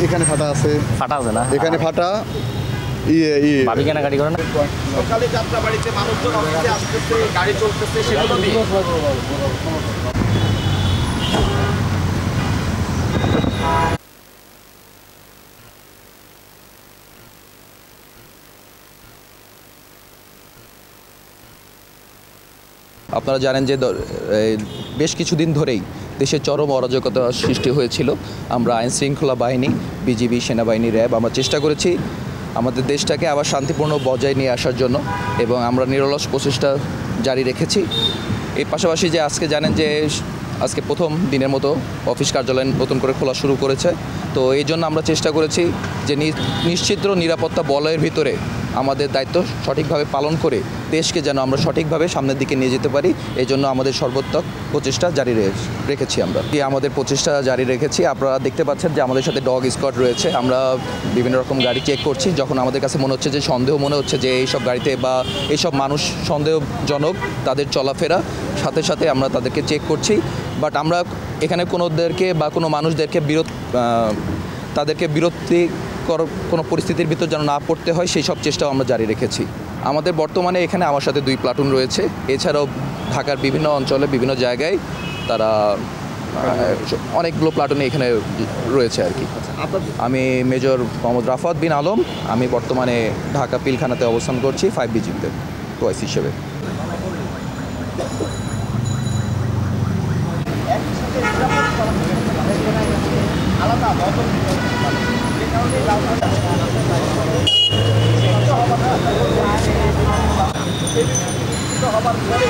এখানে ফাটা আছে, ফাটা আছে না, এখানে ফাটা। ভাবি কেনাকাটি করে না। সকালে যাত্রা বাড়িতে মানুষজন অফিসে আসতেছে, গাড়ি চলতেছে, সেগুলো দিয়ে আপনারা জানেন যে বেশ কিছুদিন ধরেই দেশে চরম অরাজকতা সৃষ্টি হয়েছিল। আমরা আইন শৃঙ্খলা বাহিনী, বিজিবি, সেনাবাহিনী, র্যাব আমরা চেষ্টা করেছি আমাদের দেশটাকে আবার শান্তিপূর্ণ বজায় নিয়ে আসার জন্য, এবং আমরা নিরলস প্রচেষ্টা জারি রেখেছি। এর পাশাপাশি যে আজকে জানেন যে আজকে প্রথম দিনের মতো অফিস কার্যালয় নতুন করে খোলা শুরু করেছে। তো এই জন্য আমরা চেষ্টা করেছি যে নিশ্চিত নিরাপত্তা বলয়ের ভিতরে আমাদের দায়িত্ব সঠিকভাবে পালন করে দেশকে যেন আমরা সঠিকভাবে সামনের দিকে নিয়ে যেতে পারি। এই জন্য আমাদের সর্বোত্তক প্রচেষ্টা জারি রেখেছি। আমরা আমাদের প্রচেষ্টা জারি রেখেছি। আপনারা দেখতে পাচ্ছেন যে আমাদের সাথে ডগ স্কোয়াড রয়েছে। আমরা বিভিন্ন রকম গাড়ি চেক করছি। যখন আমাদের কাছে মনে হচ্ছে যে সন্দেহ মনে হচ্ছে যে এইসব গাড়িতে বা এইসব মানুষ সন্দেহজনক তাদের চলাফেরা, সাথে সাথে আমরা তাদেরকে চেক করছি। বাট আমরা এখানে কোনোদেরকে বা কোনো মানুষদেরকে তাদেরকে বিরক্তিকর কোনো পরিস্থিতির ভিতর যেন না পড়তে হয়, সেই সব চেষ্টাও আমরা জারি রেখেছি। আমাদের বর্তমানে এখানে আমার সাথে 2 প্লাটুন রয়েছে। এছাড়াও ঢাকার বিভিন্ন অঞ্চলে বিভিন্ন জায়গায় তারা অনেকগুলো প্লাটুনে এখানে রয়েছে আর কি। আমি মেজর মোহাম্মদ রাফাত বিন আলম। আমি বর্তমানে ঢাকা পিলখানাতে অবস্থান করছি 5 বিজিবিতে ওয়াইস হিসেবে। আলাদা বদল যে কারণে হবার পরে